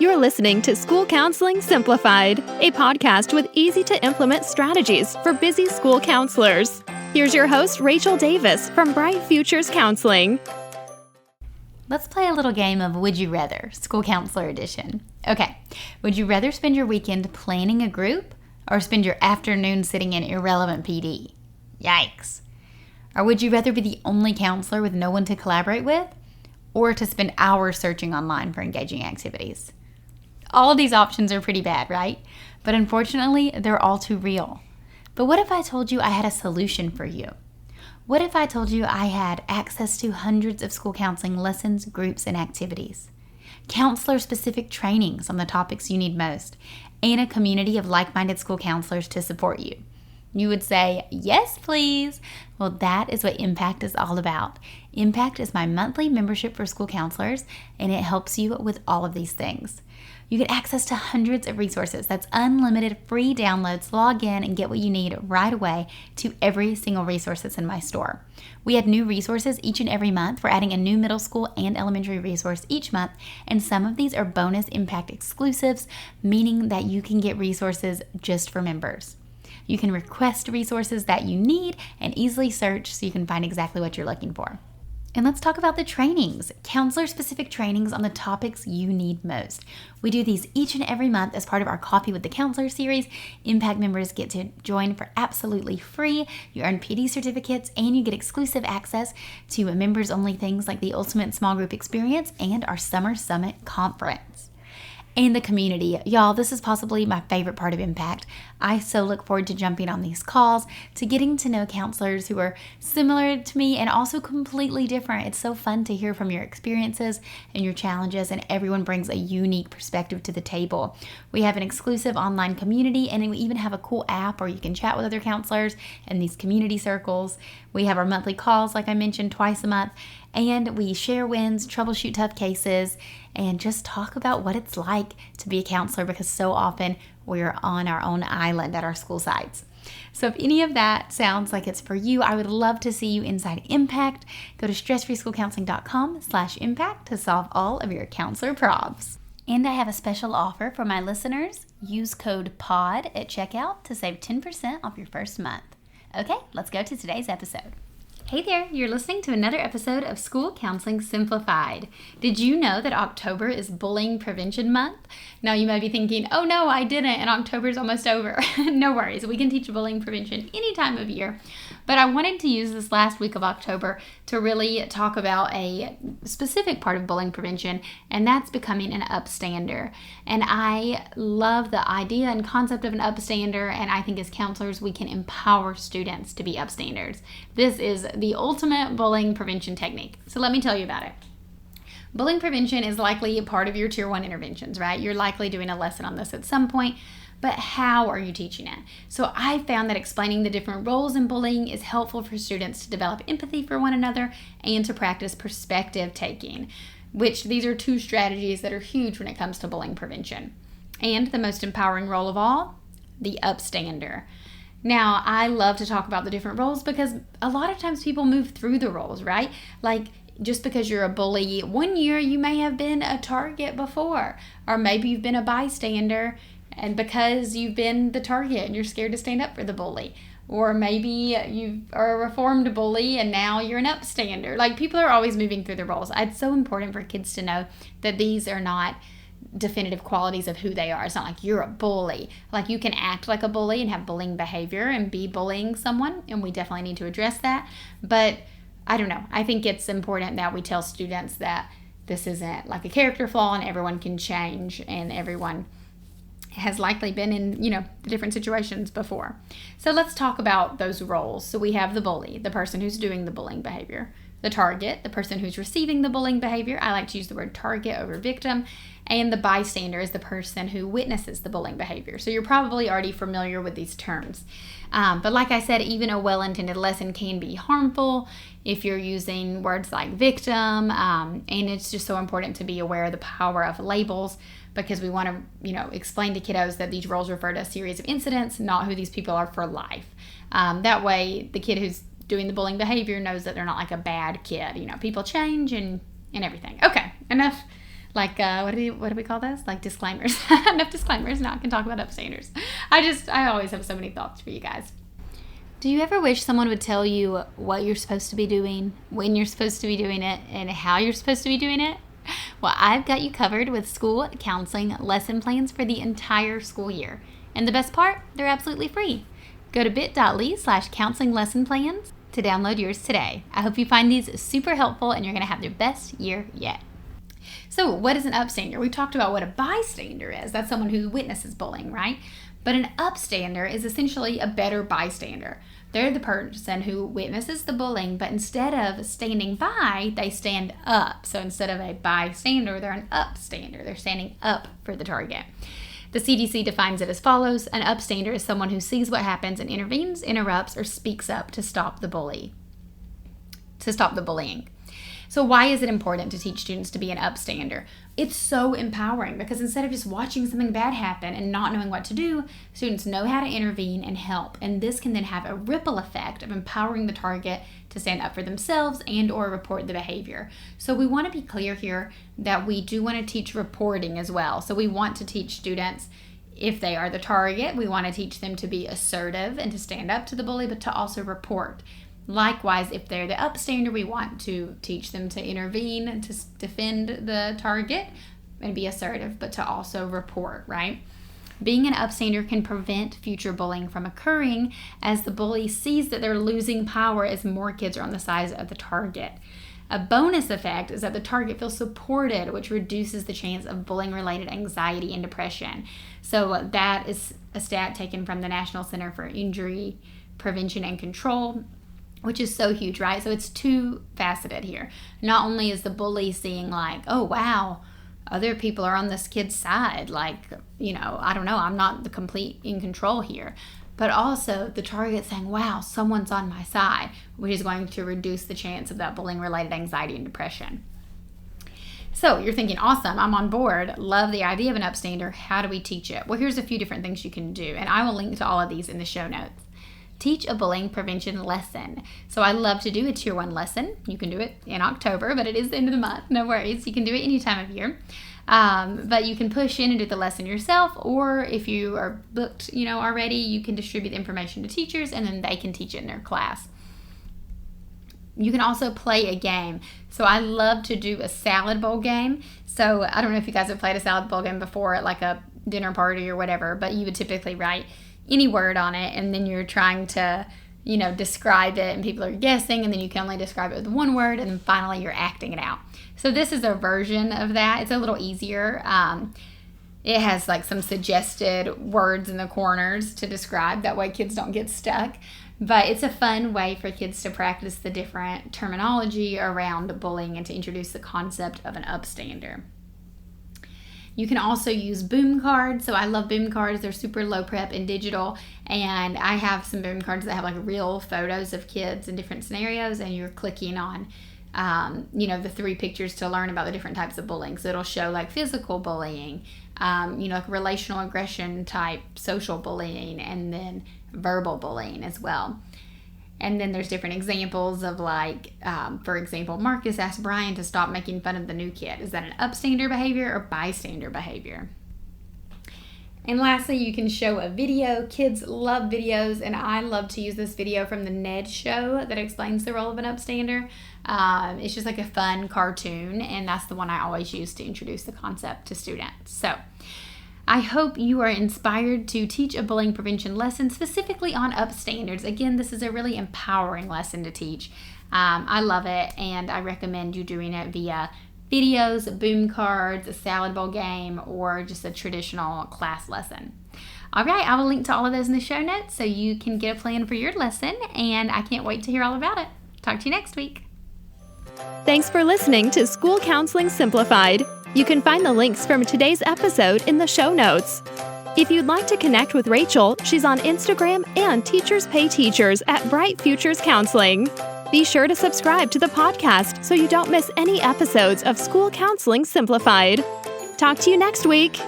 You're listening to School Counseling Simplified, a podcast with easy-to-implement strategies for busy school counselors. Here's your host, Rachel Davis from Bright Futures Counseling. Let's play a little game of Would You Rather, School Counselor Edition. Okay, would you rather spend your weekend planning a group or spend your afternoon sitting in irrelevant PD? Yikes. Or would you rather be the only counselor with no one to collaborate with, or to spend hours searching online for engaging activities? All of these options are pretty bad, right? But unfortunately, they're all too real. But what if I told you I had a solution for you? What if I told you I had access to hundreds of school counseling lessons, groups, and activities, counselor-specific trainings on the topics you need most, and a community of like-minded school counselors to support you? You would say, yes, please. Well, that is what Impact is all about. Impact is my monthly membership for school counselors, and it helps you with all of these things. You get access to hundreds of resources. That's unlimited free downloads. Log in and get what you need right away to every single resource that's in my store. We add new resources each and every month. We're adding a new middle school and elementary resource each month, and some of these are bonus Impact exclusives, meaning that you can get resources just for members. You can request resources that you need and easily search so you can find exactly what you're looking for. And let's talk about the trainings, counselor-specific trainings on the topics you need most. We do these each and every month as part of our Coffee with the Counselor series. Impact members get to join for absolutely free. You earn PD certificates and you get exclusive access to members-only things like the Ultimate Small Group Experience and our Summer Summit Conference. And the community. Y'all, this is possibly my favorite part of Impact. I so look forward to jumping on these calls, to getting to know counselors who are similar to me and also completely different. It's so fun to hear from your experiences and your challenges, and everyone brings a unique perspective to the table. We have an exclusive online community, and we even have a cool app where you can chat with other counselors in these community circles. We have our monthly calls, like I mentioned, twice a month, and we share wins, troubleshoot tough cases, and just talk about what it's like to be a counselor, because so often we're on our own island at our school sites. So if any of that sounds like it's for you, I would love to see you inside Impact. Go to stressfreeschoolcounseling.com/impact to solve all of your counselor problems. And I have a special offer for my listeners. Use code POD at checkout to save 10% off your first month. Okay, let's go to today's episode. Hey there, you're listening to another episode of School Counseling Simplified. Did you know that October is Bullying Prevention Month? Now you might be thinking, oh no, I didn't, and October's almost over. No worries, we can teach bullying prevention any time of year. But I wanted to use this last week of October to really talk about a specific part of bullying prevention, and that's becoming an upstander. And I love the idea and concept of an upstander, and I think as counselors we can empower students to be upstanders. This is the ultimate bullying prevention technique. So let me tell you about it. Bullying prevention is likely a part of your Tier 1 interventions, right? You're likely doing a lesson on this at some point, but how are you teaching it? So I found that explaining the different roles in bullying is helpful for students to develop empathy for one another and to practice perspective taking, which these are two strategies that are huge when it comes to bullying prevention. And the most empowering role of all, the upstander. Now, I love to talk about the different roles because a lot of times people move through the roles, right? Like, just because you're a bully, one year you may have been a target before, or maybe you've been a bystander, and because you've been the target and you're scared to stand up for the bully. Or maybe you are a reformed bully and now you're an upstander. Like, people are always moving through the roles. It's so important for kids to know that these are not definitive qualities of who they are. It's not like you're a bully. Like, you can act like a bully and have bullying behavior and be bullying someone, and we definitely need to address that. But I don't know. I think it's important that we tell students that this isn't like a character flaw and everyone can change and everyone has likely been in, different situations before. So let's talk about those roles. So we have the bully, the person who's doing the bullying behavior. The target, the person who's receiving the bullying behavior. I like to use the word target over victim. And the bystander is the person who witnesses the bullying behavior. So you're probably already familiar with these terms. But like I said, even a well-intended lesson can be harmful if you're using words like victim. And it's just so important to be aware of the power of labels, because we want to, explain to kiddos that these roles refer to a series of incidents, not who these people are for life. That way, the kid who's doing the bullying behavior knows that they're not like a bad kid. People change and everything. Okay, enough what do we call those? Like disclaimers. Enough disclaimers. Now I can talk about upstanders. I always have so many thoughts for you guys. Do you ever wish someone would tell you what you're supposed to be doing, when you're supposed to be doing it, and how you're supposed to be doing it? Well, I've got you covered with school counseling lesson plans for the entire school year. And the best part, they're absolutely free. Go to bit.ly/counseling lesson plans to download yours today. I hope you find these super helpful and you're going to have your best year yet. So what is an upstander? We talked about what a bystander is. That's someone who witnesses bullying, right? But an upstander is essentially a better bystander. They're the person who witnesses the bullying, but instead of standing by, they stand up. So instead of a bystander, they're an upstander. They're standing up for the target. The CDC defines it as follows. An upstander is someone who sees what happens and intervenes, interrupts, or speaks up to stop the bullying. So why is it important to teach students to be an upstander? It's so empowering because instead of just watching something bad happen and not knowing what to do, students know how to intervene and help. And this can then have a ripple effect of empowering the target to stand up for themselves and or report the behavior. So we want to be clear here that we do want to teach reporting as well. So we want to teach students, if they are the target, we want to teach them to be assertive and to stand up to the bully, but to also report. Likewise, if they're the upstander, we want to teach them to intervene and to defend the target and be assertive, but to also report, right? Being an upstander can prevent future bullying from occurring as the bully sees that they're losing power as more kids are on the side of the target. A bonus effect is that the target feels supported, which reduces the chance of bullying-related anxiety and depression. So that is a stat taken from the National Center for Injury Prevention and Control, which is so huge, right? So it's two-faceted here. Not only is the bully seeing like, oh, wow, other people are on this kid's side. Like, I don't know, I'm not the complete in control here. But also the target saying, wow, someone's on my side, which is going to reduce the chance of that bullying-related anxiety and depression. So you're thinking, awesome, I'm on board. Love the idea of an upstander. How do we teach it? Well, here's a few different things you can do. And I will link to all of these in the show notes. Teach a bullying prevention lesson. So I love to do a Tier 1 lesson. You can do it in October, but it is the end of the month. No worries. You can do it any time of year. But you can push in and do the lesson yourself, or if you are booked, already, you can distribute the information to teachers and then they can teach it in their class. You can also play a game. So I love to do a salad bowl game. So I don't know if you guys have played a salad bowl game before at like a dinner party or whatever, but you would typically write any word on it, and then you're trying to, describe it, and people are guessing, and then you can only describe it with one word, and then finally you're acting it out. So this is a version of that. It's a little easier. It has like some suggested words in the corners to describe. That way kids don't get stuck. But it's a fun way for kids to practice the different terminology around bullying and to introduce the concept of an upstander. You can also use boom cards. So I love boom cards. They're super low prep and digital. And I have some boom cards that have like real photos of kids in different scenarios. And you're clicking on, the 3 pictures to learn about the different types of bullying. So it'll show like physical bullying, like relational aggression type social bullying, and then verbal bullying as well. And then there's different examples of like, for example, Marcus asked Brian to stop making fun of the new kid. Is that an upstander behavior or bystander behavior? And lastly, you can show a video. Kids love videos, and I love to use this video from the Ned show that explains the role of an upstander. It's just like a fun cartoon, and that's the one I always use to introduce the concept to students. So I hope you are inspired to teach a bullying prevention lesson specifically on upstanders. Again, this is a really empowering lesson to teach. I love it, and I recommend you doing it via videos, boom cards, a salad bowl game, or just a traditional class lesson. All right, I will link to all of those in the show notes so you can get a plan for your lesson, and I can't wait to hear all about it. Talk to you next week. Thanks for listening to School Counseling Simplified. You can find the links from today's episode in the show notes. If you'd like to connect with Rachel, she's on Instagram and Teachers Pay Teachers at Bright Futures Counseling. Be sure to subscribe to the podcast so you don't miss any episodes of School Counseling Simplified. Talk to you next week.